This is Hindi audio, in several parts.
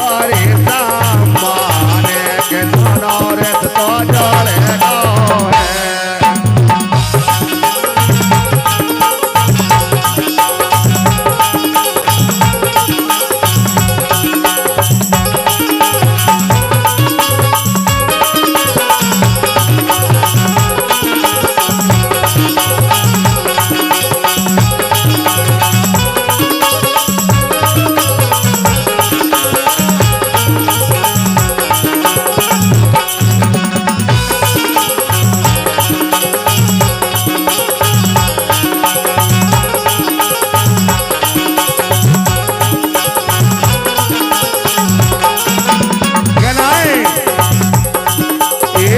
द्वारे सामान के दोनों रथ तो जोड़े गाँव है।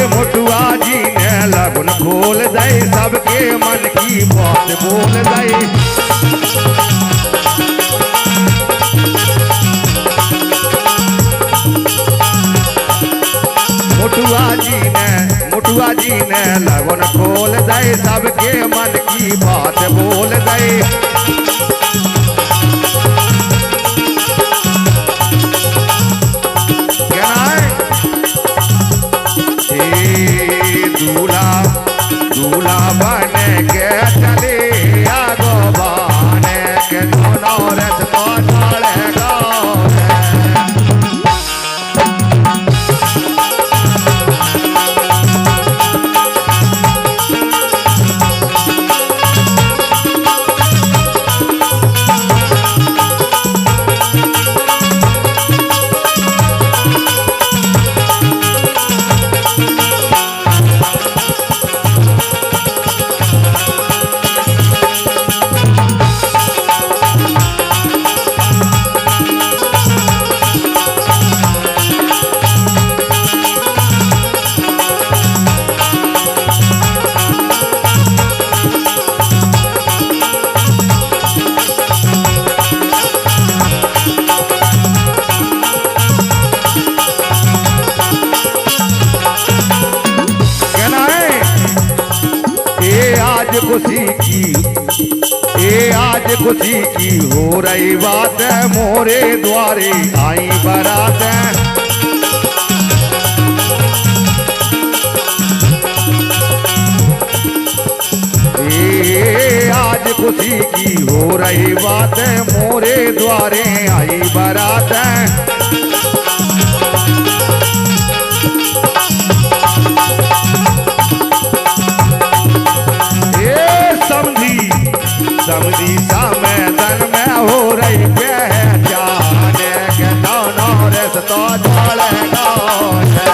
मोटुआ जी ने लगन खोल दे सबके मन की बात बोल दे। मोटुआ जी ने लगन खोल दे सबके मन की बात बोल दे। दूल्हा बन के चले आगो बाने के दोनों रथ तो जोड़े गाँव है। आज खुशी की हो रही बात है, मोरे द्वारे आई बारात है। आज खुशी की हो रही बात है, मोरे द्वारे आई बारात है। समझी सा मैदान में हो रही पहचान के दोनों रथ तो जोड़े गाँव है।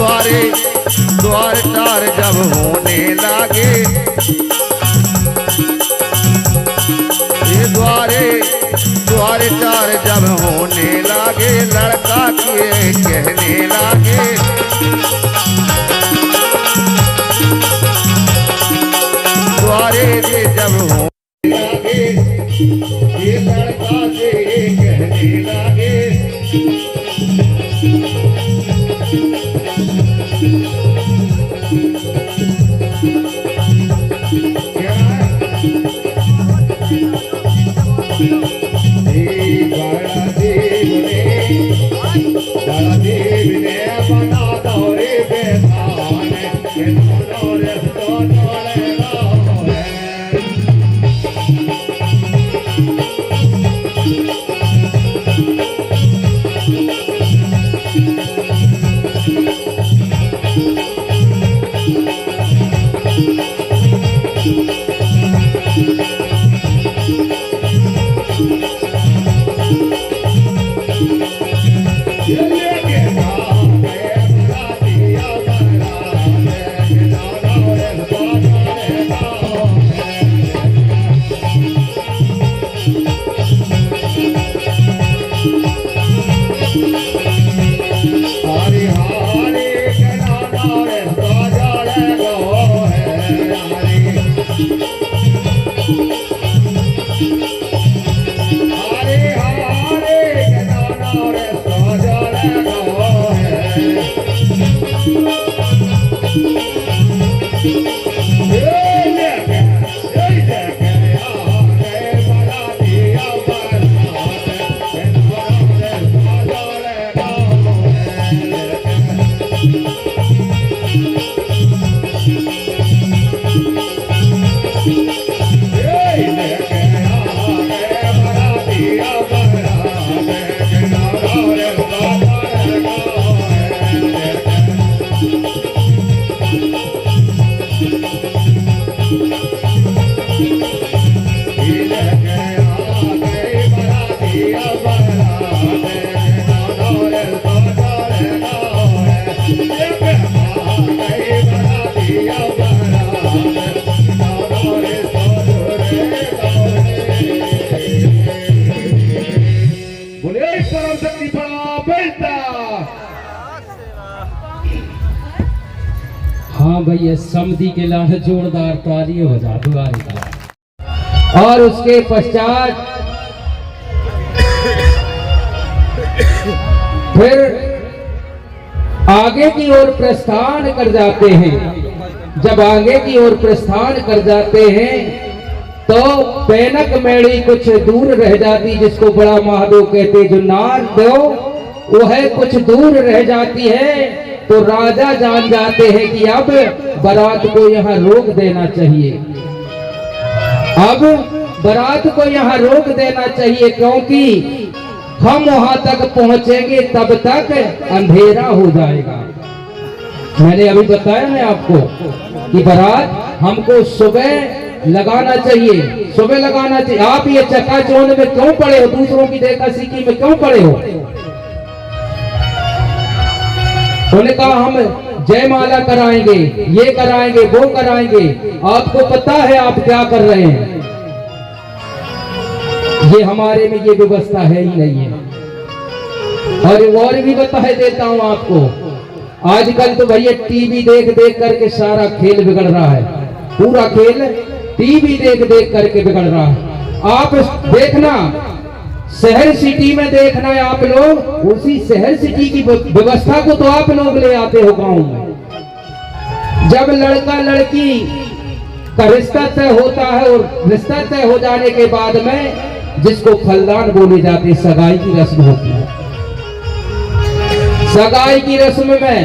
द्वारे द्वार चार जब होने लागे, ये द्वारे द्वार चार जब होने लागे, लड़का किए कहने लागे, द्वारे ये जब होने लागे, ये लड़का से कहने लागे, हाँ भैया, समधी के लिए जोरदार ताली हो जा दुआरे। और उसके पश्चात फिर आगे की ओर प्रस्थान कर जाते हैं। जब आगे की ओर प्रस्थान कर जाते हैं तो पैनक मेड़ी कुछ दूर रह जाती, जिसको बड़ा महादेव कहते, जो नार दो वह कुछ दूर रह जाती है। तो राजा जान जाते हैं कि अब बारात को यहाँ रोक देना चाहिए, अब बारात को यहाँ रोक देना चाहिए, क्योंकि हम वहां तक पहुंचेंगे तब तक अंधेरा हो जाएगा। मैंने अभी बताया है आपको कि बारात हमको सुबह लगाना चाहिए, सुबह लगाना चाहिए। आप ये चकाचौंध में क्यों पड़े हो? दूसरों की देखा सीखी में क्यों पड़े हो? उन्होंने कहा हम जयमाला कराएंगे, ये कराएंगे, वो कराएंगे। आपको पता है आप क्या कर रहे हैं? ये हमारे में ये व्यवस्था है ही नहीं है। और भी बता देता हूं आपको, आजकल तो भैया टीवी देख देख करके सारा खेल बिगड़ रहा है, पूरा खेल टीवी देख देख करके बिगड़ रहा है। आप देखना, शहर सिटी में देखना है आप लोग, उसी शहर सिटी की व्यवस्था को तो आप लोग ले आते हो गांव में। जब लड़का लड़की का रिश्ता तय होता है और रिश्ता तय हो जाने के बाद में जिसको फलदान बोले जाते, सगाई की रस्म होती है। सगाई की रस्म में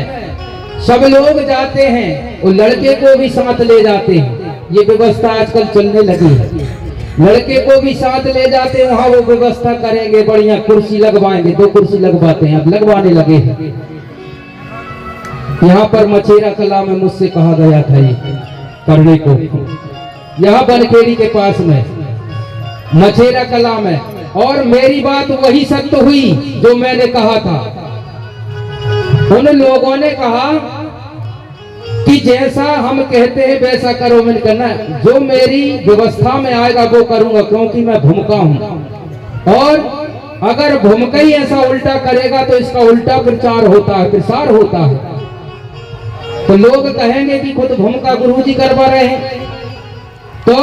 सब लोग जाते हैं और लड़के को भी साथ ले जाते हैं। ये व्यवस्था आजकल चलने लगी है, लड़के को भी साथ ले जाते हैं, वहां वो व्यवस्था करेंगे, बढ़िया कुर्सी लगवाएंगे, 2 कुर्सी लगवाते हैं, अब लगवाने लगे हैं। यहाँ पर मचेरा कला में मुझसे कहा गया था ये करने को, यहाँ बनखेड़ी के पास में मचेरा कला में, और मेरी बात वही सत्य हुई जो मैंने कहा था। उन लोगों ने कहा कि जैसा हम कहते हैं वैसा करो। मैंने कहना जो मेरी व्यवस्था में आएगा वो करूंगा, क्योंकि मैं भूमका हूं। और अगर भूमका ही ऐसा उल्टा करेगा तो इसका उल्टा प्रचार होता है, प्रसार होता है। तो लोग कहेंगे कि खुद भूमका गुरुजी करवा रहे हैं। तो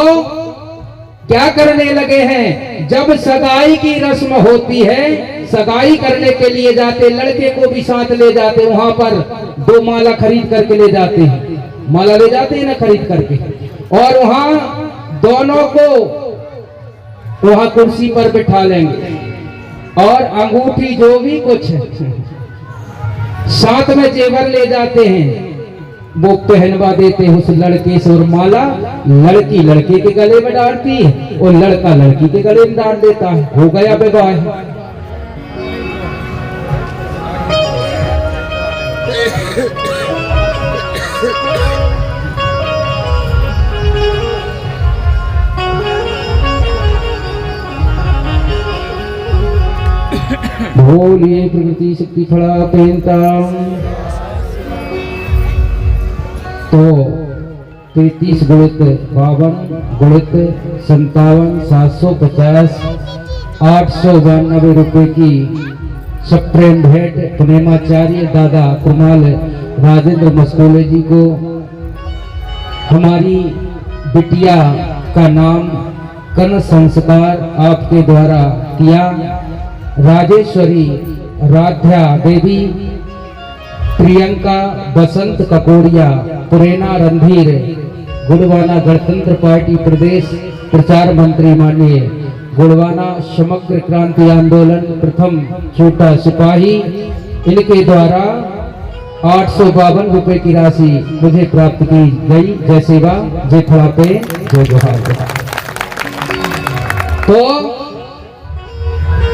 क्या करने लगे हैं, जब सगाई की रस्म होती है, सगाई करने के लिए जाते, लड़के को भी साथ ले जाते, वहां पर 2 माला खरीद करके ले जाते हैं, माला ले जाते हैं ना खरीद करके, और वहां दोनों को वहां कुर्सी पर बिठा लेंगे और अंगूठी जो भी कुछ साथ में जेवर ले जाते हैं वो पहनवा देते हैं उस लड़के से। और माला लड़की लड़के के गले में डालती है और लड़का लड़की के गले में डाल देता है। हो गया विवाह। बोलिए प्रकृति शक्ति फड़ा पहनता। तो 33 गुणित 52 गुणित 57 750 892 रुपए की सप्रेम भेंट प्रेमाचार्य दादा कुमाल राजेंद्र मस्कोले जी को हमारी बिटिया का नाम कर्ण संस्कार आपके द्वारा किया। राजेश्वरी राध्या देवी प्रियंका बसंत ककोड़िया पुरेना रणधीर गुड़वाना गणतंत्र पार्टी प्रदेश प्रचार मंत्री माननीय गुड़वाना समग्र क्रांति आंदोलन प्रथम छोटा सिपाही, इनके द्वारा 852 रुपए की राशि मुझे प्राप्त की गई। जय सेवा जय खड़ापे जय जोहार। तो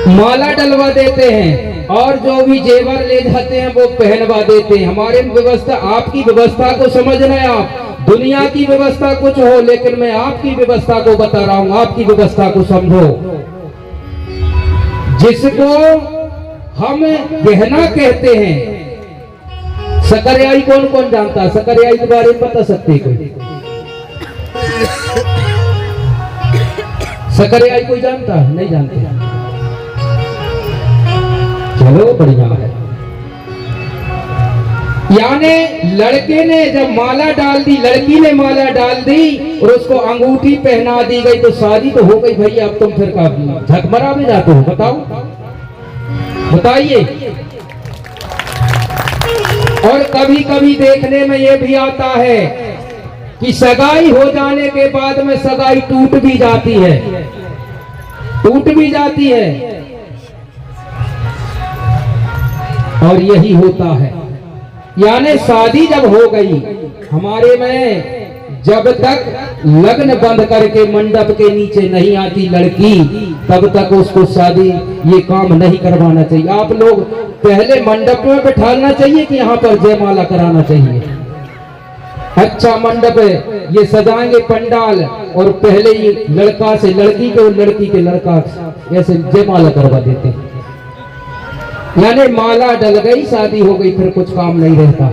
माला डलवा देते हैं और जो भी जेवर ले जाते हैं वो पहनवा देते हैं। हमारे व्यवस्था, आपकी व्यवस्था को समझना है। आप दुनिया की व्यवस्था कुछ हो, लेकिन मैं आपकी व्यवस्था को बता रहा हूं, आपकी व्यवस्था को समझो। जिसको हम गहना कहते हैं, सकरयाई कौन कौन जानता है? सकरयाई के बारे में बता सकते कोई? सकरयाई कोई जानता है? नहीं जानते। चलो बढ़िया है। यानी लड़के ने जब माला डाल दी, लड़की ने माला डाल दी और उसको अंगूठी पहना दी गई तो शादी तो हो गई भैया। अब तुम फिर काफी झकमरा में जाते हो, बताओ बताइए। और कभी कभी देखने में ये भी आता है कि सगाई हो जाने के बाद में सगाई टूट भी जाती है, टूट भी जाती है। और यही होता है। यानी शादी जब हो गई हमारे में, जब तक लग्न बंद करके मंडप के नीचे नहीं आती लड़की, तब तक उसको शादी ये काम नहीं करवाना चाहिए। आप लोग पहले मंडप में बैठाना चाहिए कि यहाँ पर जयमाला कराना चाहिए। अच्छा मंडप ये सजाएंगे पंडाल और पहले ही लड़का से लड़की के और लड़की के लड़का ऐसे जयमाला करवा देते हैं। यानी माला डल गई, शादी हो गई, फिर कुछ काम नहीं रहता।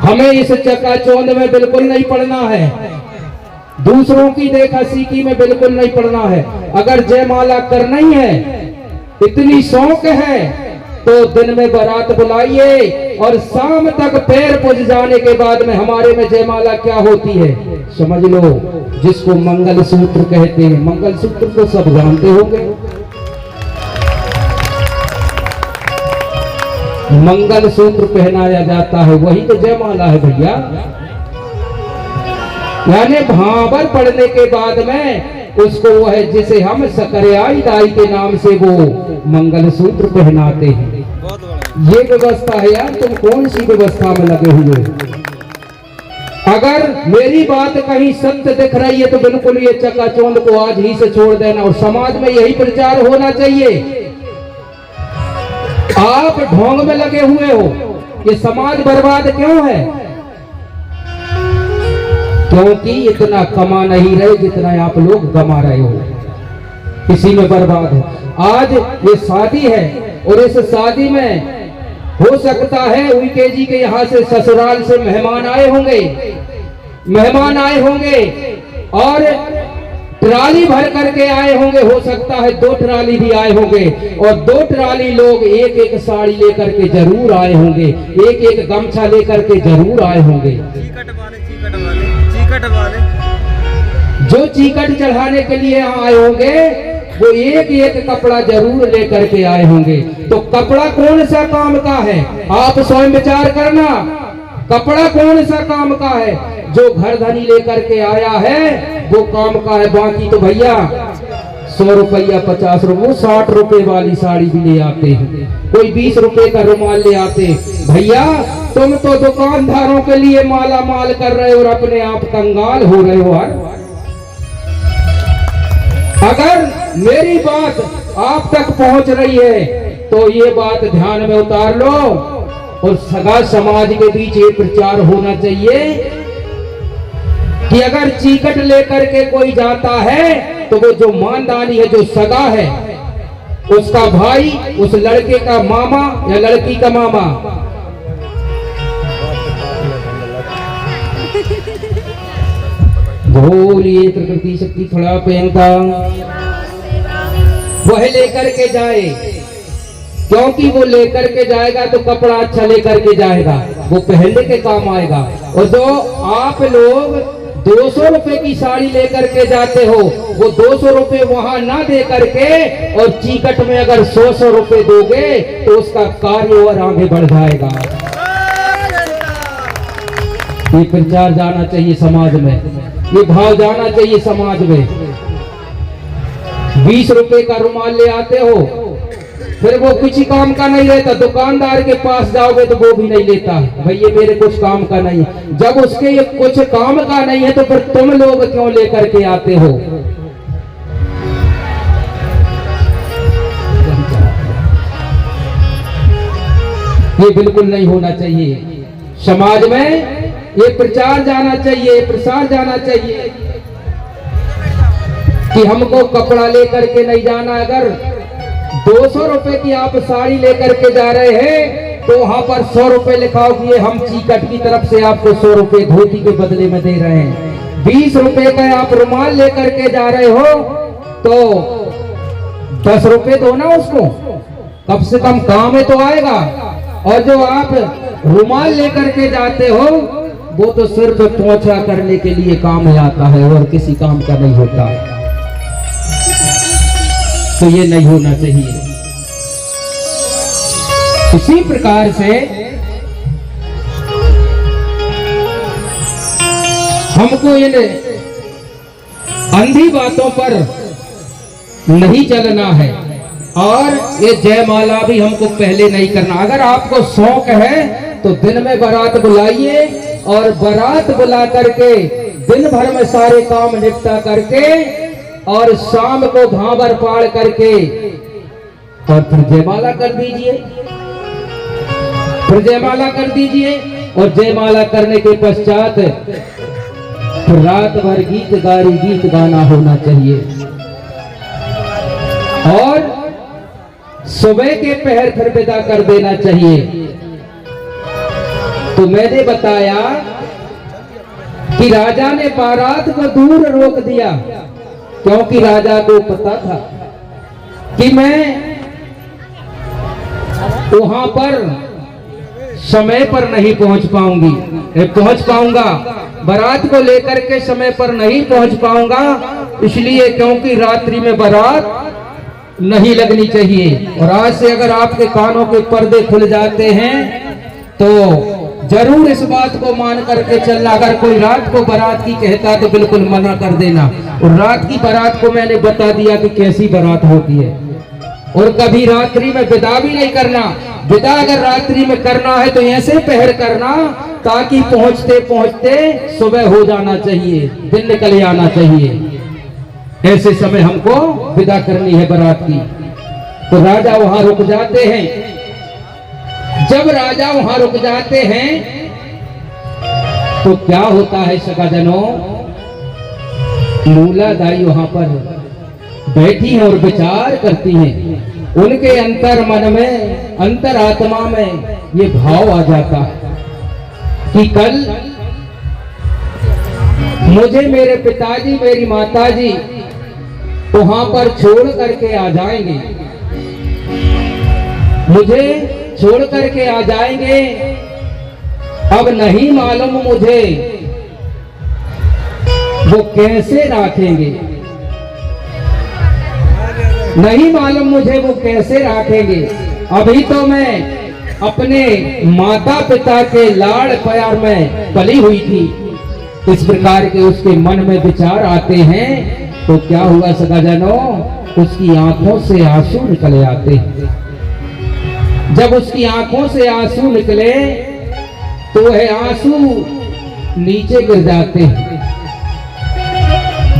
हमें इस चकाचौंध में बिल्कुल नहीं पड़ना है, दूसरों की देखा सीखी में बिल्कुल नहीं पड़ना है। अगर जयमाला करना ही है, इतनी शौक है, तो दिन में बारात बुलाइए और शाम तक पैर पूज जाने के बाद में हमारे में जयमाला क्या होती है समझ लो, जिसको मंगल सूत्र कहते हैं। मंगल सूत्र तो सब जानते होंगे। मंगल सूत्र पहनाया जाता है, वही तो जयमाला है भैया। यानी भावर पड़ने के बाद में उसको वो है जिसे हम सकरयाई दाई के नाम से वो मंगल सूत्र पहनाते हैं। ये व्यवस्था है यार, तुम कौन सी व्यवस्था में लगे हुए? अगर मेरी बात कहीं सत्य दिख रही है तो बिल्कुल ये चकाचौंध को आज ही से छोड़ देना और समाज में यही प्रचार होना चाहिए। आप ढोंग में लगे हुए हो, ये समाज बर्बाद क्यों है? क्योंकि इतना कमा नहीं रहे जितना आप लोग कमा रहे हो, इसी में बर्बाद है। आज ये शादी है और इस शादी में हो सकता है उनके जी के यहाँ से ससुराल से मेहमान आए होंगे और ट्राली भर करके आए होंगे, हो सकता है 2 ट्राली भी आए होंगे और 2 ट्राली लोग एक एक साड़ी लेकर के जरूर आए होंगे, एक एक गमछा लेकर के जरूर आए होंगे। चीकट वाले जो चीकट चढ़ाने के लिए यहाँ आए होंगे वो एक एक कपड़ा जरूर लेकर के आए होंगे। तो कपड़ा कौन सा काम का है, आप स्वयं विचार करना। कपड़ा कौन सा काम का है? जो घर धनी लेकर के आया है वो काम का है। बाकी तो भैया 100 रुपया 50 रुपये 60 रुपए वाली साड़ी भी ले आते हैं, कोई 20 रुपए का रुमाल ले आते हैं। भैया तुम तो दुकानदारों के लिए माला माल कर रहे हो और अपने आप कंगाल हो रहे हो। अगर मेरी बात आप तक पहुंच रही है तो ये बात ध्यान में उतार लो और सगा समाज के बीच ये प्रचार होना चाहिए कि अगर चीकट लेकर के कोई जाता है तो वो जो मानदानी है, जो सगा है, उसका भाई, उस लड़के का मामा या लड़की का मामा बोलिए प्रकृति शक्ति थोड़ा पहनता वह लेकर के जाए, क्योंकि वो लेकर के जाएगा तो कपड़ा अच्छा लेकर के जाएगा, वो पहनने के काम आएगा। और जो आप लोग 200 रुपए की साड़ी लेकर के जाते हो वो 200 रुपए वहां ना दे करके और चीकट में अगर 100 रुपए दोगे तो उसका कार्य और आगे बढ़ जाएगा। ये प्रचार जाना चाहिए समाज में, ये भाव जाना चाहिए समाज में। 20 रुपए का रुमाल ले आते हो, फिर वो किसी काम का नहीं रहता। दुकानदार के पास जाओगे तो वो भी नहीं लेता, भाई ये मेरे कुछ काम का नहीं है। जब उसके ये कुछ काम का नहीं है तो फिर तुम लोग क्यों लेकर के आते हो? ये बिल्कुल नहीं होना चाहिए। समाज में ये प्रचार जाना चाहिए, प्रसार जाना चाहिए कि हमको कपड़ा लेकर के नहीं जाना। अगर 200 रुपए की आप साड़ी लेकर के जा रहे हैं तो वहां पर 100 रुपए लिखाओ कि ये हम चीकट की तरफ से आपको 100 रुपए धोती के बदले में दे रहे हैं। 20 रुपए का आप रुमाल लेकर के जा रहे हो तो 10 रुपए दो ना उसको, कम से कम काम में तो आएगा। और जो आप रुमाल लेकर के जाते हो वो तो सिर्फ पोंछा करने के लिए काम में आता है और किसी काम का नहीं होता। तो ये नहीं होना चाहिए। इसी प्रकार से हमको इन अंधी बातों पर नहीं चलना है और ये जयमाला भी हमको पहले नहीं करना। अगर आपको शौक है तो दिन में बारात बुलाइए और बारात बुला करके दिन भर में सारे काम निपटा करके और शाम को भाबर पाड़ करके और फिर जयमाला कर दीजिए, फिर जयमाला कर दीजिए। और जयमाला करने के पश्चात फिर रात भर गीत गाना होना चाहिए और सुबह के पहर फिर विदा कर देना चाहिए। तो मैंने बताया कि राजा ने बारात को दूर रोक दिया क्योंकि राजा को पता था कि मैं वहां पर समय पर नहीं पहुंच पाऊंगा, बारात को लेकर के समय पर नहीं पहुंच पाऊंगा, इसलिए क्योंकि रात्रि में बारात नहीं लगनी चाहिए। और आज से अगर आपके कानों के पर्दे खुल जाते हैं तो जरूर इस बात को मान करके चलना। अगर कोई रात को बारात की कहता तो बिल्कुल मना कर देना। और रात की बारात को मैंने बता दिया कि कैसी बारात होती है। और कभी रात्रि में विदा भी नहीं करना। विदा अगर रात्रि में करना है तो ऐसे पहर करना ताकि पहुंचते पहुंचते सुबह हो जाना चाहिए, दिन निकल आना चाहिए। ऐसे समय हमको विदा करनी है बारात की। तो राजा वहां रुक जाते हैं। जब राजा वहां रुक जाते हैं तो क्या होता है सगाजनों, मूलादाई वहां पर बैठी हैं और विचार करती हैं उनके अंतर मन में, अंतर आत्मा में ये भाव आ जाता है कि कल मुझे मेरे पिताजी, मेरी माताजी वहां पर छोड़ करके आ जाएंगे, मुझे छोड़ करके आ जाएंगे। अब नहीं मालूम मुझे वो कैसे रखेंगे, नहीं मालूम मुझे वो कैसे रखेंगे। अभी तो मैं अपने माता पिता के लाड़ प्यार में पली हुई थी। इस प्रकार के उसके मन में विचार आते हैं तो क्या हुआ सगाजनों, उसकी आंखों से आंसू निकले आते हैं। जब उसकी आंखों से आंसू निकले तो वह आंसू नीचे गिर जाते हैं।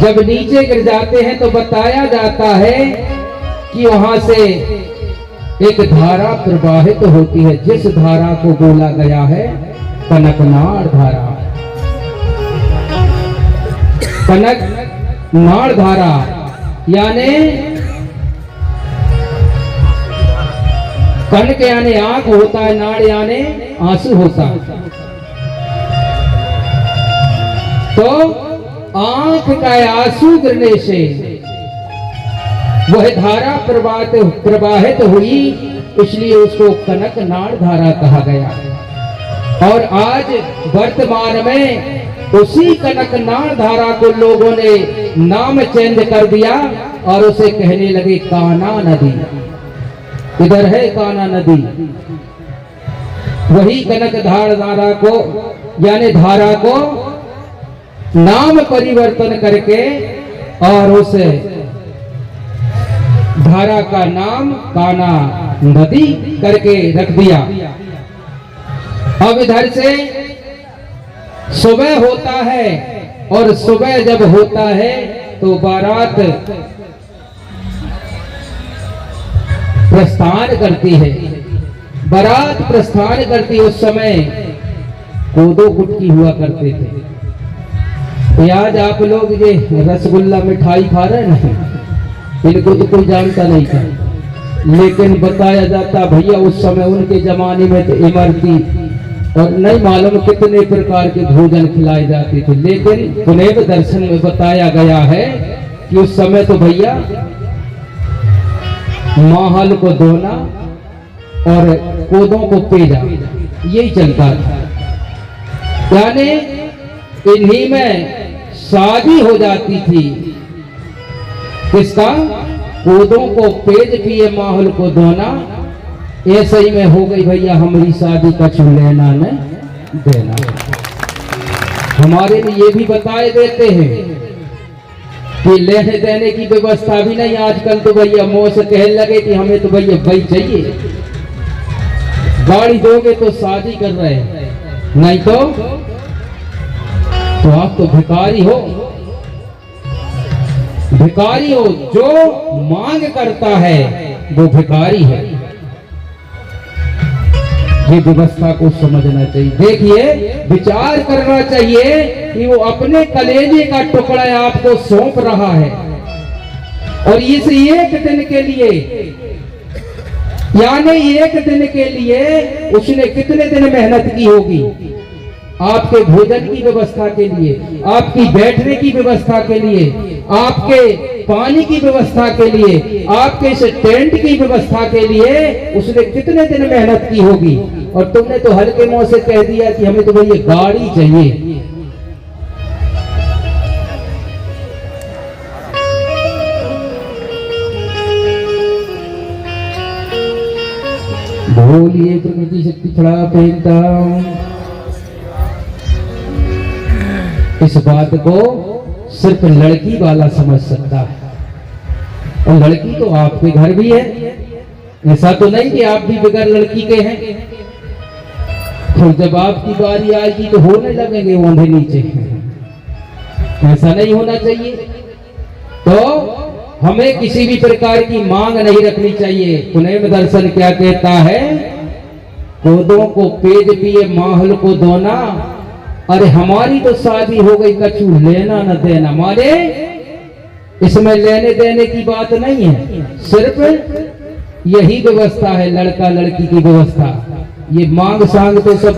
जब नीचे गिर जाते हैं तो बताया जाता है कि वहां से एक धारा प्रवाहित होती है, जिस धारा को बोला गया है कनकनाड़ धारा। कनकनाड़ धारा यानी कनक यानी आंख होता है, नाड़ यानी आंसू होता है। तो आंख का आंसू गिरने से वह धारा प्रवाहित हुई, इसलिए उसको कनकनाड़ धारा कहा गया। और आज वर्तमान में उसी कनकनाड़ धारा को लोगों ने नाम चेंज कर दिया और उसे कहने लगे कान्हा नदी। इधर है कान्हा नदी। वही कनकधार धारा को यानी धारा को नाम परिवर्तन करके और उस धारा का नाम कान्हा नदी करके रख दिया। अब इधर से सुबह होता है और सुबह जब होता है तो बारात प्रस्थान करती है। बारात प्रस्थान करती, उस समय कोदो गुटकी हुआ करते थे। आज आप लोग ये रसगुल्ला मिठाई खा रहे हैं ना, इनको तो कोई जानता नहीं था, लेकिन बताया जाता भैया उस समय उनके जमाने में तो इमरती और नहीं मालूम कितने प्रकार के भोजन खिलाए जाते थे। लेकिन पुनः दर्शन में बताया गया है कि उस समय तो भैया माहल को धोना और कोदों को पेजा यही चलता था। यानी इन्हीं में शादी हो जाती थी। किसका? कोदों को पेज पिए माहौल को धोना। ऐसे ही में हो गई भैया हमारी शादी, कछु लेना न देना। हमारे में ये भी बताए देते हैं कि लेने देने की व्यवस्था भी नहीं। आजकल तो भैया मुंह से कहने लगे कि हमें तो भैया भाई चाहिए, गाड़ी दोगे तो शादी कर रहे हैं, नहीं तो आप तो भिखारी हो। भिखारी हो, जो मांग करता है वो भिखारी है। ये व्यवस्था को समझना चाहिए। देखिए, विचार करना चाहिए कि वो अपने कलेजे का टुकड़ा आपको सौंप रहा है और इस एक दिन के लिए, यानी एक दिन के लिए उसने कितने दिन मेहनत की होगी आपके भोजन की व्यवस्था के लिए, आपकी बैठने की व्यवस्था के लिए, आपके पानी की व्यवस्था के लिए, आपके इस टेंट की व्यवस्था के लिए उसने कितने दिन मेहनत की होगी। और तुमने तो हल्के मुंह से कह दिया कि हमें तो भैया गाड़ी चाहिए। बोलिए प्रकृति शक्ति खड़ा पहनता। इस बात को सिर्फ लड़की वाला समझ सकता है, और लड़की तो आपके घर भी है। ऐसा तो नहीं कि आप भी बगैर लड़की के हैं। तो जब आपकी बारी आएगी तो होने लगेंगे ओंधे नीचे। ऐसा नहीं होना चाहिए। तो हमें किसी भी प्रकार की मांग नहीं रखनी चाहिए। पुनः दर्शन क्या कहता है? कोदों को पेज पिए माहौल को धोना। अरे हमारी तो शादी हो गई, कछु लेना न देना। मारे इसमें लेने देने की बात नहीं है, सिर्फ यही व्यवस्था है लड़का लड़की की व्यवस्था। ये मांग सांग तो सब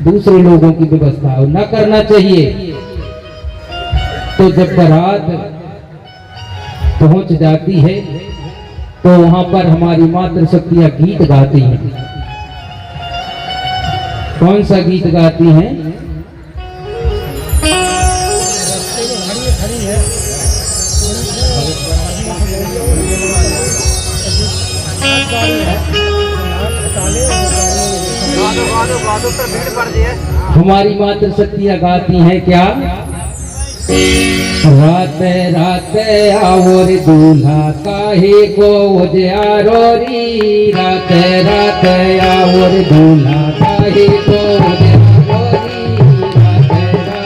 दूसरे लोगों की व्यवस्था है, न करना चाहिए। तो जब बारात पहुंच जाती है तो वहां पर हमारी मातृशक्तियां गीत गाती हैं। कौन सा गीत गाती हैं? हमारी मातृशक्तियां गाती हैं क्या? रात रात आओ रे दूल्हा काहे को उजियारो री, रात रात आओ रे दूल्हा काहे को उजियारो री, रात रात।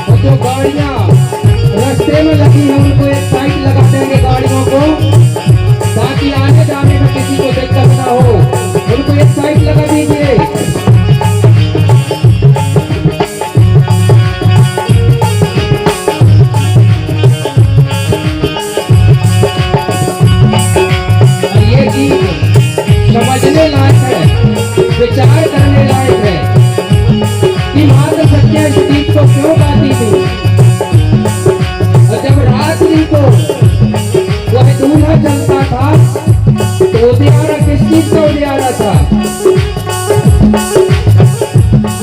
और जो गाड़ियां रास्ते में लगी है उनको एक साइड लगा देंगे गाड़ियों को, ताकि आने जाने में किसी को दिक्कत ना हो। उनको एक साइड लगा दीजिए। और ये गीत समझने लायक है, विचार करने लायक है कि मातृशक्तियां इस गीत को क्यों गाती थी। और जब रात्रि को वह दूल्हा चलता था तो उजियारा किस चीज का उजियारा था?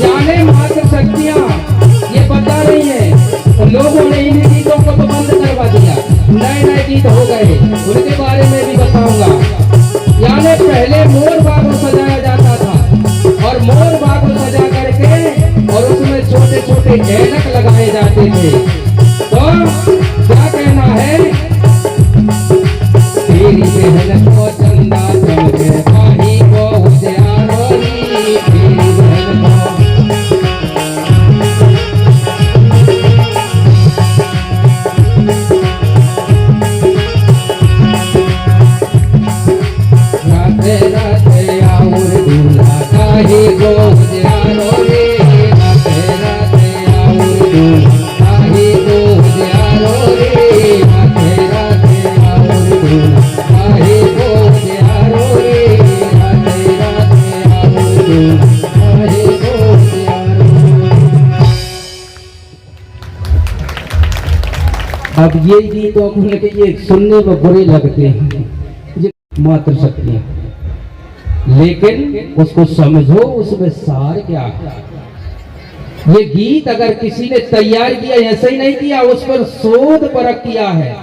यानी मातृशक्तियां ये बता रही है। और लोगों ने इन गीतों को तो बंद करवा दिया, नए नए गीत हो गए, उनके बारे में भी बताऊंगा। यानी पहले मोर बागों सजाया जाता था और मोर बागों सजा करके और उसमें छोटे छोटे ऐनक लगाए जाते थे। तो क्या कहना है? तेरी बहन को चंदा चमके काहे को उजियारो री, तेरी बहन को। रात रात आओ रे दूल्हा काहे को उजियारो रे, रात रात आओ रे दूल्हा काहे को उजियारो रे, रात रात आओ रे दूल्हा काहे को उजियारो रे, रात रात आओ रे दूल्हा काहे को उजियारो। अब ये गीतों को ये सुनने में बुरे लगते हैं, ये मातृशक्तियां, लेकिन उसको समझो उसमें सार क्या है। ये गीत अगर किसी ने तैयार किया, ऐसे ही नहीं किया, उस पर शोध परख किया है,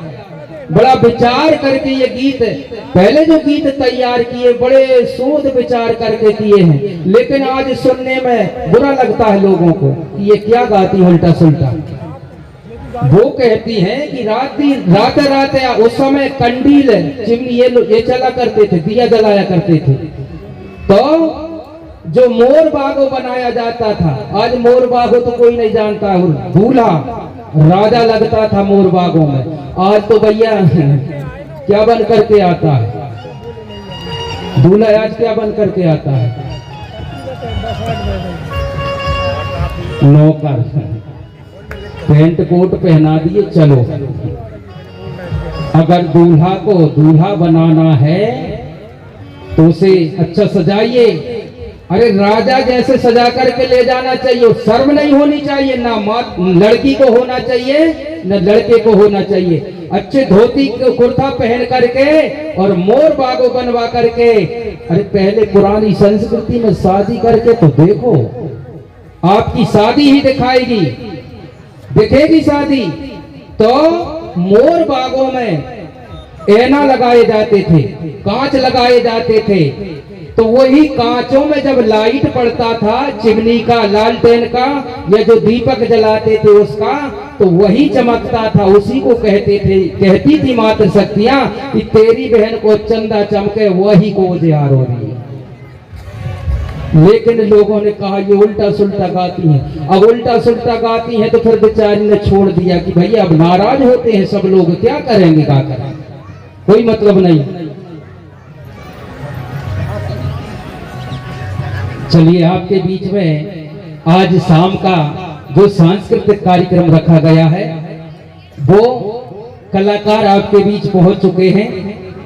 बड़ा विचार करके ये गीत, पहले जो गीत तैयार किए बड़े शोध विचार करके किए हैं। लेकिन आज सुनने में बुरा लगता है लोगों को कि ये क्या गाती उल्टा सुल्टा। वो कहती हैं कि रात रात उस समय कंडील चिमनी ये चला करते थे, दिया जलाया करते थे। तो जो मोर बागो बनाया जाता था, आज मोर बागो तो कोई नहीं जानता, दूल्हा राजा लगता था मोर बागों में। आज तो भैया क्या बन करके आता है दूल्हा, आज क्या बन करके आता है? नौकर, पैंट कोट पहना दिए, चलो। अगर दूल्हा को दूल्हा बनाना है तो उसे अच्छा सजाइए। अरे राजा जैसे सजा करके ले जाना चाहिए, शर्म नहीं होनी चाहिए, ना लड़की को होना चाहिए न लड़के को होना चाहिए। अच्छे धोती कुर्ता पहन करके और मोर बागो बनवा करके। अरे पहले पुरानी संस्कृति में शादी करके तो देखो, आपकी शादी ही दिखाएगी, दिखेगी शादी। तो मोर बागों में ऐना लगाए जाते थे, कांच लगाए जाते थे। तो वही कांचों में जब लाइट पड़ता था चिमनी का, लालटेन का, या जो दीपक जलाते थे उसका, तो वही चमकता था, उसी को कहती थी मातृशक्तियां कि तेरी बहन को चंदा चमके वही को उजियारो रही। लेकिन लोगों ने कहा ये उल्टा सुल्टा गाती हैं। अब उल्टा सुल्टा गाती हैं तो फिर बेचारी ने छोड़ दिया कि भैया अब नाराज होते हैं सब लोग, क्या करेंगे गाकर, कोई मतलब नहीं। चलिए आपके बीच में आज शाम का जो सांस्कृतिक कार्यक्रम रखा गया है वो कलाकार आपके बीच पहुंच चुके हैं।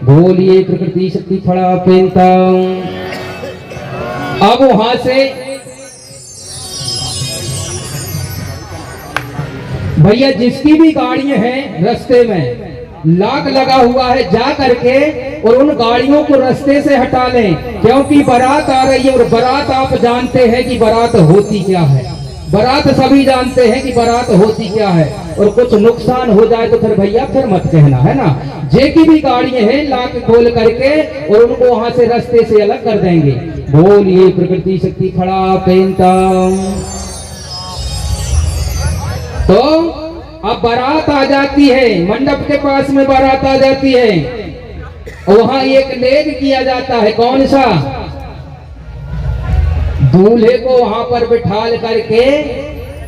बोलिए प्रकृति शक्ति फड़ा पेंता। अब वहां से भैया जिसकी भी गाड़ियां हैं रास्ते में लाग लगा हुआ है जा करके और उन गाड़ियों को रास्ते से हटा लें, क्योंकि बारात आ रही है। और बारात आप जानते हैं कि बारात होती क्या है, बारात सभी जानते हैं कि बारात होती क्या है। और कुछ नुकसान हो जाए तो फिर भैया फिर मत कहना, है ना। जे की भी गाड़ियां हैं लाक खोल करके और उनको वहां से रास्ते से अलग कर देंगे। बोलिए प्रकृति शक्ति खड़ा पेंता। तो अब बारात आ जाती है, मंडप के पास में बारात आ जाती है और वहां एक लेग किया जाता है। कौन सा? दूल्हे को वहां पर बिठाल करके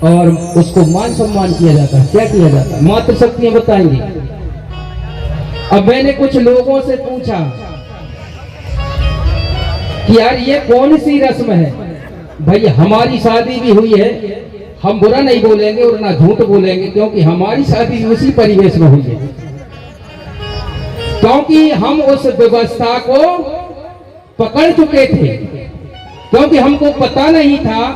और उसको मान सम्मान किया जाता है। क्या किया जाता है? मातृशक्तियां बताएंगी। अब मैंने कुछ लोगों से पूछा कि यार ये कौन सी रस्म है? भाई हमारी शादी भी हुई है, हम बुरा नहीं बोलेंगे और ना झूठ बोलेंगे, क्योंकि हमारी शादी उसी परिवेश में हुई है। क्योंकि हम उस व्यवस्था को पकड़ चुके थे, क्योंकि हमको पता नहीं था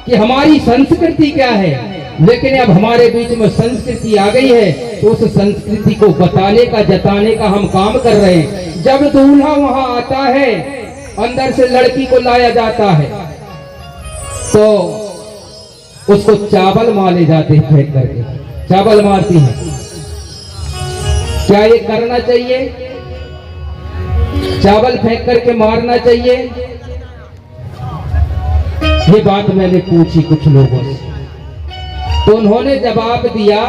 कि हमारी संस्कृति क्या है। लेकिन अब हमारे बीच में संस्कृति आ गई है तो उस संस्कृति को बताने का जताने का हम काम कर रहे हैं। जब दूल्हा वहां आता है अंदर से लड़की को लाया जाता है तो उसको चावल मारे जाते हैं, फेंक करके चावल मारती है। क्या ये करना चाहिए? चावल फेंक करके मारना चाहिए? ये बात मैंने पूछी कुछ लोगों से तो उन्होंने जवाब दिया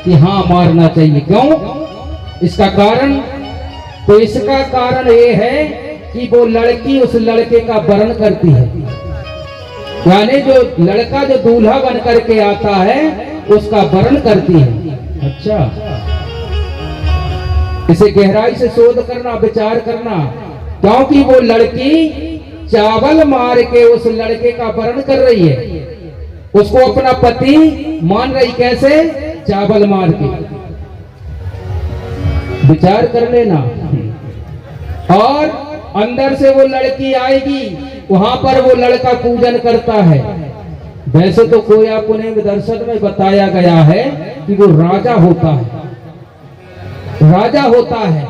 कि हाँ मारना चाहिए। क्यों? इसका कारण? तो इसका कारण ये है कि वो लड़की उस लड़के का वरण करती है, यानी जो लड़का जो दूल्हा बन करके आता है उसका वरण करती है। अच्छा, इसे गहराई से शोध करना, विचार करना, क्योंकि वो लड़की चावल मार के उस लड़के का वरण कर रही है, उसको अपना पति मान रही। कैसे? चावल मार के। विचार कर लेना। और अंदर से वो लड़की आएगी, वहां पर वो लड़का पूजन करता है। वैसे तो कोई आपने दर्शन में बताया गया है कि वो राजा होता है, राजा होता है।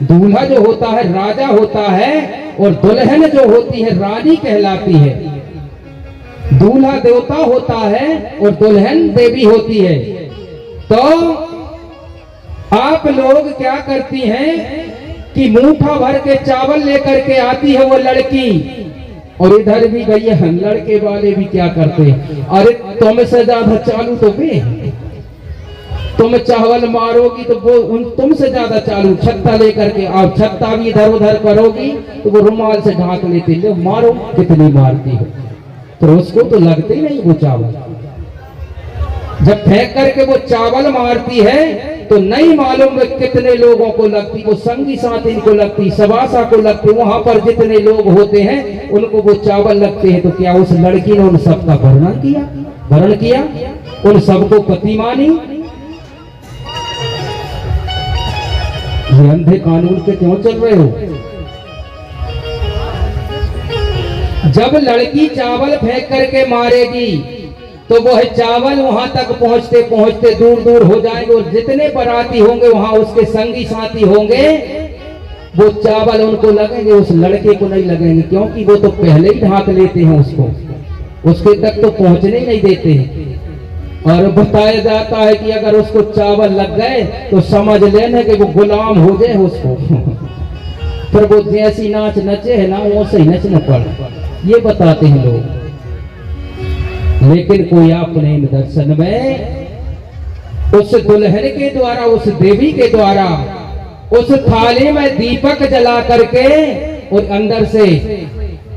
दूल्हा जो होता है राजा होता है और दुल्हन जो होती है रानी कहलाती है। दूल्हा देवता होता है और दुल्हन देवी होती है। तो आप लोग क्या करती हैं कि मूठा भर के चावल लेकर के आती है वो लड़की, और इधर भी भैया लड़के वाले भी क्या करते हैं, अरे तुमसे ज्यादा चालू तो वे, तुम चावल मारोगी तो वो तुमसे ज्यादा चालू छत्ता लेकर के, आप छत्ता भी इधर उधर करोगी तो वो रुमाल से ढांक लेते, लो मारो। कितनी मारती हो? तो उसको तो लगते ही नहीं वो चावल। जब फेंक करके वो चावल मारती है तो नहीं मालूम कितने लोगों को लगती, वो संगी साथी को लगती, सवासा को लगती, वहां पर जितने लोग होते हैं उनको वो चावल लगते हैं। तो क्या उस लड़की ने उन सबका वर्णन किया, वर्ण किया, उन सबको पति मानी? ये अंधे कानून पे क्यों चल रहे हो? जब लड़की चावल फेंक करके मारेगी तो वो है चावल वहां तक पहुंचते पहुंचते दूर दूर हो जाएंगे, और जितने बाराती होंगे वहां उसके संगी साथी होंगे, वो चावल उनको लगेंगे, उस लड़के को नहीं लगेंगे, क्योंकि वो तो पहले ही ढांक लेते हैं उसको, उसके तक तो पहुंचने ही नहीं देते हैं। और बताया जाता है कि अगर उसको चावल लग गए तो समझ लेने कि वो गुलाम हो जाए उसको फिर वो जैसी नाच नचे है ना वो से ही नचने पड़े, ये बताते हैं लोग। लेकिन कोई अपने दर्शन में उस दुल्हन के द्वारा, उस देवी के द्वारा उस थाली में दीपक जला करके और अंदर से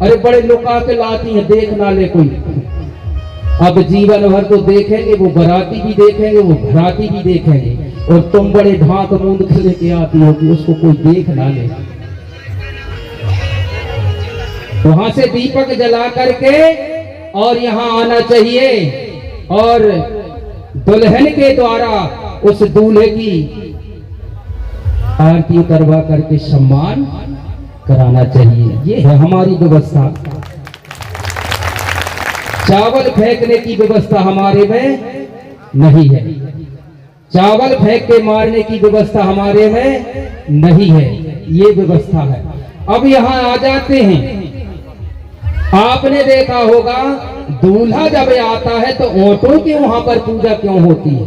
अरे बड़े लुका के लाती है, देख ना ले कोई। अब जीवन भर तो देखेंगे, वो बराती भी देखेंगे, वो घराती भी देखेंगे, और तुम बड़े ढाक मूंद के लेके आती हो कि उसको कोई देख ना ले। वहां से दीपक जला करके और यहाँ आना चाहिए और दुल्हन के द्वारा उस दूल्हे की आरती उतरवा करके सम्मान कराना चाहिए। ये है हमारी व्यवस्था। चावल फेंकने की व्यवस्था हमारे में नहीं है, चावल फेंक के मारने की व्यवस्था हमारे में नहीं है, ये व्यवस्था है। अब यहाँ आ जाते हैं, आपने देखा होगा दूल्हा जब आता है तो ऊंटों की वहां पर पूजा क्यों होती है,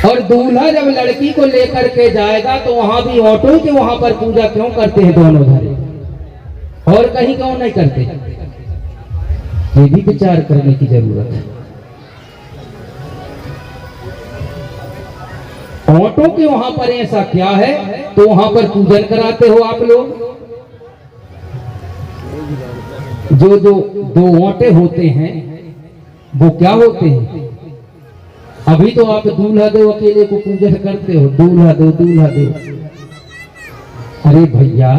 और दूल्हा जब लड़की को लेकर के जाएगा तो वहां भी ऊंटों की वहां पर पूजा क्यों करते हैं दोनों धरे, और कहीं क्यों नहीं करते? ये भी विचार करने की जरूरत है। ऊंटों के वहां पर ऐसा क्या है तो वहां पर पूजन कराते हो आप लोग? जो जो दो ऊंटे होते हैं वो क्या होते हैं? अभी तो आप दूल्हा दो अकेले को पूजन करते हो, दूल्हा दो दूल्हा दो। अरे भैया,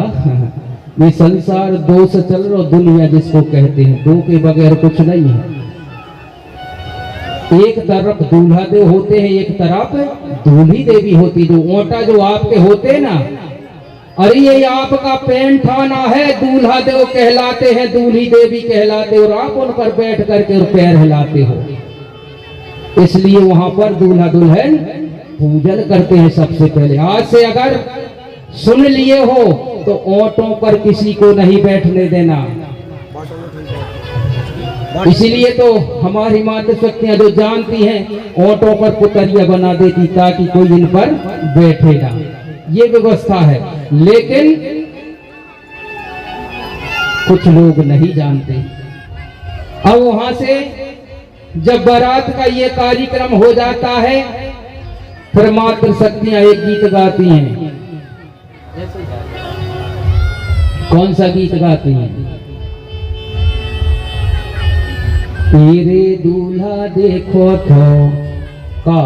ये संसार दो से चल रहा, दुनिया जिसको कहते हैं, दो के बगैर कुछ नहीं है। एक तरफ दूल्हा देव होते हैं, एक तरफ दूल्ही देवी होती। जो ऊंटा जो आपके होते ना, अरे ये आपका पैंठाना है, दूल्हा देव कहलाते हैं, दूल्ही देवी कहलाते, और आप उन पर बैठ करके पैर हिलाते हो। इसलिए वहां पर दूल्हा दुल्हन पूजन करते हैं सबसे पहले। आज से अगर सुन लिए हो तो ऊंटों पर किसी को नहीं बैठने देना। इसीलिए तो हमारी माता शक्तियां जो जानती हैं ऊंटों पर पुतरिया बना देती ताकि कोई इन पर बैठे ना, ये व्यवस्था है। लेकिन कुछ लोग नहीं जानते। अब वहां से जब बारात का ये कार्यक्रम हो जाता है फिर मातृ शक्तियां एक गीत गाती हैं। कौन सा गीत गाती हैं? तेरे दूल्हा देखो तो का,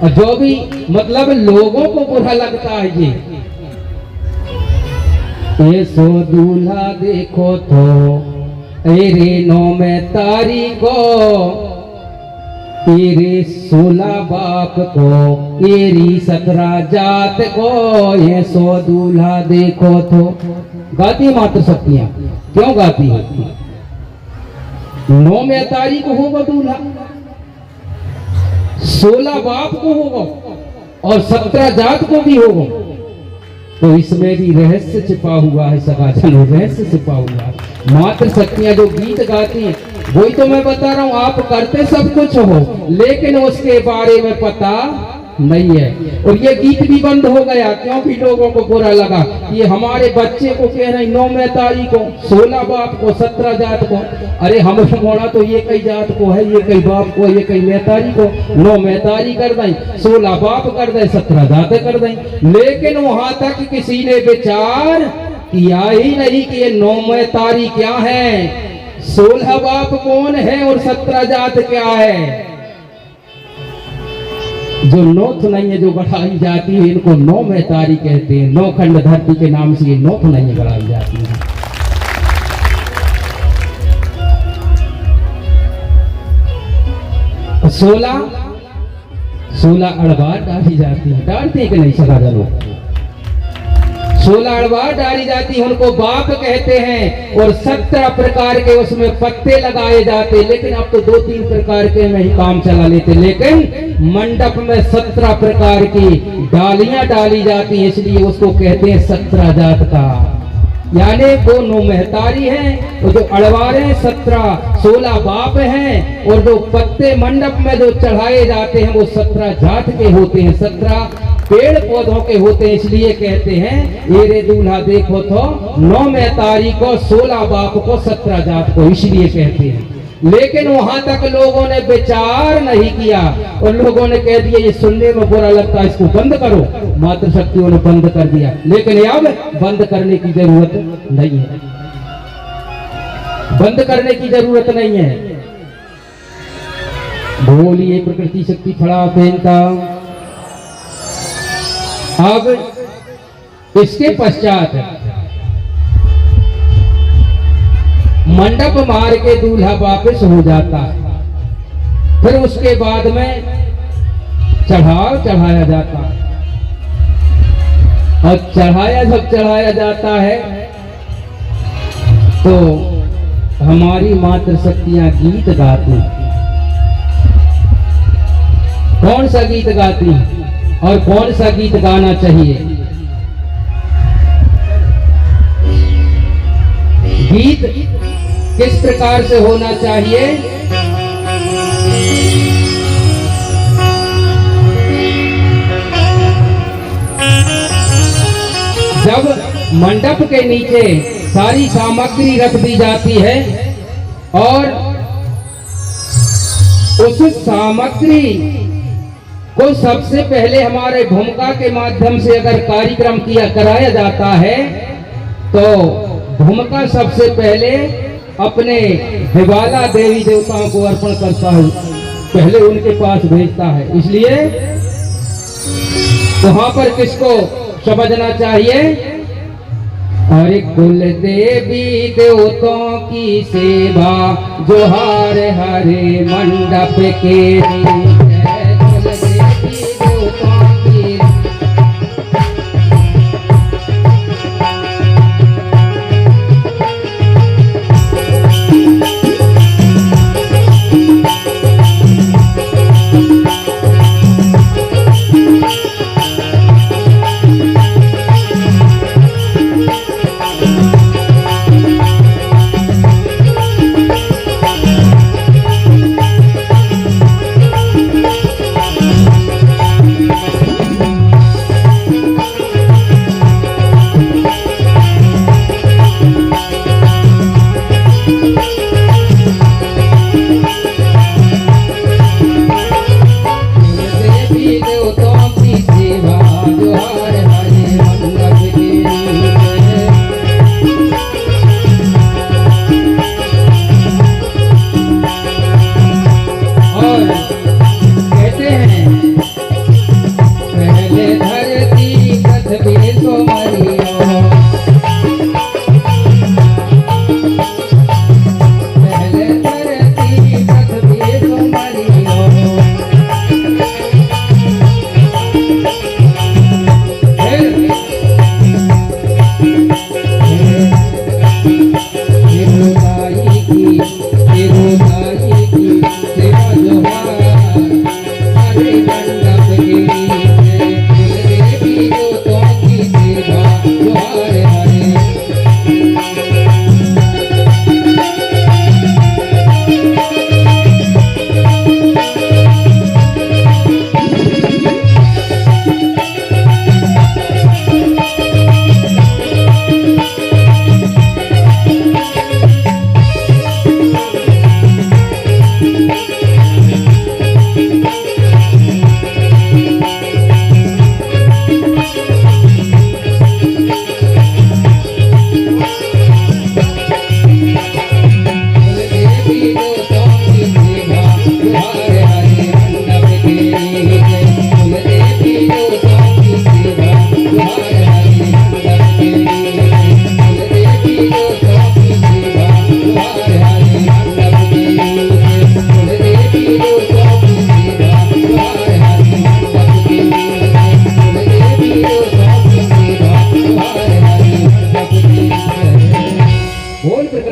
और जो भी मतलब लोगों को बुरा लगता है ये सो दूल्हा देखो तो तेरे 9 तारीख को, तेरे 16 बाप को, तेरी 17 जात को, ये सो दूल्हा देखो तो। गाती मात्र शक्तियां क्यों गाती है? 9 तारीख को होगा दूल्हा, 16 बाप को होगा और 17 जात को भी होगा। तो इसमें भी रहस्य छिपा हुआ है सगाजन, रहस्य छिपा हुआ है। मात्र शक्तियां जो गीत गाती हैं वही तो मैं बता रहा हूं। आप करते सब कुछ हो लेकिन उसके बारे में पता नहीं है। और ये गीत भी बंद हो गया क्योंकि लोगों को बुरा लगा। ये हमारे बच्चे को कह रहे 9 तारीख को, 16 बाप को, 17 जात को। अरे हम मोड़ा तो ये कई जात को है, ये कई बाप को, ये कई 9 तारीख को। 9 तारीख कर दें, 16 बाप कर दें, 17 जात कर दें। लेकिन वहां तक किसी ने विचार किया ही नहीं कि ये 9 तारीख क्या है, 16 बाप कौन है और 17 जात क्या है। जो नौथ नहीं है जो बढ़ाई जाती है इनको 9 तारीख कहते हैं। 9 खंड धरती के नाम से ये नौथ नहीं बढ़ाई जाती है। 16 अड़बार डाली जाती है, डालते हैं कि नहीं सगा लोग? 16 अड़बार डाली जाती है, उनको बाप कहते हैं। और 17 प्रकार के उसमें पत्ते लगाए जाते। लेकिन अब तो 2-3 प्रकार के में ही काम चला लेते। लेकिन मंडप में 17 प्रकार की डालियां डाली जाती हैं, इसलिए उसको कहते हैं 17 जात का। यानी वो 9 महतारी हैं और जो अड़वारे 17, 16 बाप हैं। और जो पत्ते मंडप में जो चढ़ाए जाते हैं वो 17 जात के होते हैं, 17 पेड़ पौधों के होते हैं। इसलिए कहते हैं ये रे दूल्हा देखो तो 9 तारीख को, 16 बाप को, 17 जात को, इसलिए कहते हैं। लेकिन वहां तक लोगों ने विचार नहीं किया और लोगों ने कह दिया ये सुनने में बुरा लगता है, इसको बंद करो। मातृ शक्तियों ने बंद कर दिया। लेकिन अब बंद करने की जरूरत नहीं है, बंद करने की जरूरत नहीं है। बोलिए प्रकृति शक्ति फड़ा पहनता। अब इसके पश्चात मंडप मार के दूल्हा वापस हो जाता है। फिर उसके बाद में चढ़ाव चढ़ाया जाता है, और जब चढ़ाया जाता है तो हमारी मातृ शक्तियां गीत गाती हैं। कौन सा गीत गाती हैं और कौन सा गीत गाना चाहिए? गीत किस प्रकार से होना चाहिए? जब मंडप के नीचे सारी सामग्री रख दी जाती है और उस सामग्री को सबसे पहले हमारे भूमिका के माध्यम से अगर कार्यक्रम कराया जाता है तो भूमिका सबसे पहले अपने दिवाला देवी देवताओं को अर्पण करता है, पहले उनके पास भेजता है। इसलिए वहां पर किसको समझना चाहिए? और कुल देवी देवताओं की सेवा जोहार हरे मंडप के कुल देवी देवताओं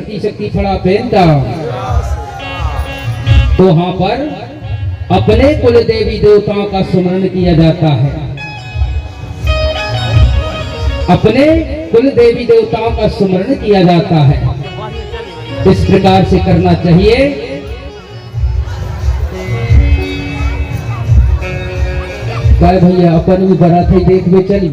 की शक्ति खड़ा पहनता, तो वहां पर अपने कुल देवी देवताओं का सुमरण किया जाता है। अपने कुल देवी देवताओं का सुमरण किया जाता है। इस प्रकार से करना चाहिए। भैया अपन भी बराती देख में चली।